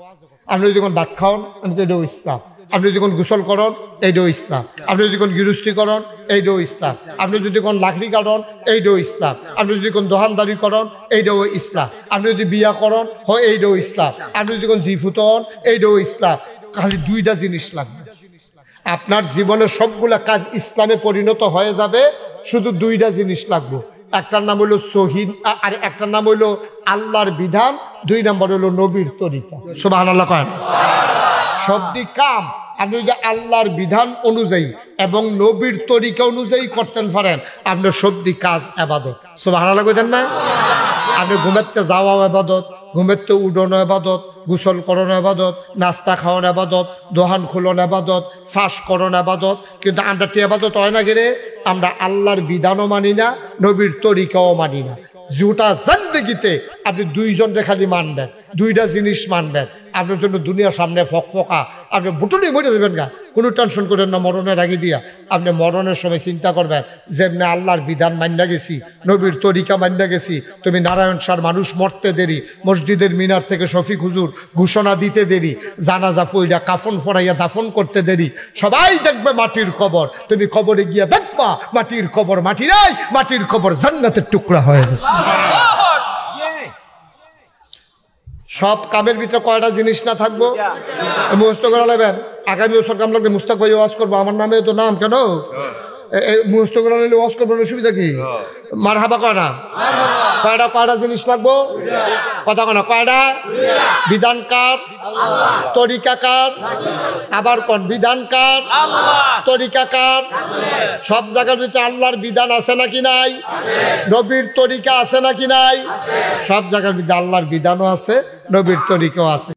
আপনি যখন ভাত খাওয়ান, আমি তো এটাও ইসলাম। আপনি যখন গোসল করেন, এইটাও ইসলাম। আপনি যখন গৃহস্থী করেন, এইটাও ইসলাম। আপনি যদি কোন লাকড়ি কাটেন, এইটাও ইসলাম। আপনি যদি কোন দোকানদারি করেন, এইটাও ইসলাম। আপনি যদি বিয়া করেন, হয় এইটাও ইসলাম। আপনি যদি কোন জিফুত হন, এইটাও ইসলাম। খালি 2টা জিনিস লাগবে, আপনার জীবনের সবগুলা কাজ ইসলামে পরিণত হয়ে যাবে। শুধু 2টা জিনিস লাগবে, একটার নাম হইল সহিহ আর একটার নাম হইল আল্লাহর বিধান 2 নম্বর হলো নবীর তরিকা। সুবহানাল্লাহ কয়। সব দিক কাম আপনি যদি আল্লাহর বিধান অনুযায়ী এবং নবীর তরিকা অনুযায়ী করতেন পারেন, আপনার সব দিক কাজ ইবাদত। সুবহানাল্লাহ কইতেন না? আপনি ঘুমেতে যাওয়া ইবাদত, ঘুমেতে উডানো ইবাদত, গোসল করানো ইবাদত, নাস্তা খাওয়ানো ইবাদত, দোকান খোলানো ইবাদত, শ্বাস করানো ইবাদত। কিন্তু আমরা তে ইবাদত হয় না গেলে আমরা আল্লাহর বিধানও মানি না, নবীর তরিকাও মানি না। যেটা জিন্দেগিতে আপনি 2 জনরে খালি মানবেন, 2টা জিনিস মানবেন, আপনার জন্য দুনিয়ার সামনে ফকফকা, আপনি বুটুলি মরে যাবেন গা, কোনো টেনশন করেন না। মরণের আগে দিয়া আপনি মরণের সময় চিন্তা করবেন যেমনি আল্লাহর বিধান মান্যা গেছি, নবীর তরিকা মান্যা গেছি। তুমি নারায়ণ শাহর মানুষ মরতে দেরি, মসজিদের মিনার থেকে শফিক হুজুর ঘোষণা দিতে দেরি, জানাজা পইরা কাফন ফরাইয়া দাফন করতে দেরি, সবাই দেখবে মাটির কবর। তুমি কবরে গিয়ে দেখবা মাটির কবর মাটি নাই, মাটির কবর জান্নাতের টুকরা হয়ে গেছে। সব কামের ভিতরে কয়টা জিনিস না থাকবো? মুখস্থ করে নেবেন। আগামী বছর কাম লাগবে মুস্তাক ভাই ওয়াজ করবো, আমার নামে তো নাম কেন মুখস্থ করে নিলে ওয়াজ করবো, সুবিধা কি? মারহাবা কয়টা? কয়টা জিনিস লাগবো? কথা কনা কয়টা? বিধানকার, তরিকাকার, আবার কোন বিধানকার, তরিকাকার। সব জায়গার ভিতরে আল্লাহর বিধান আছে নাকি নাই? নবীর তরিকা আছে নাকি নাই? সব জায়গার ভিতরে আল্লাহর বিধানও আছে, নবীর তরিকাও আছে।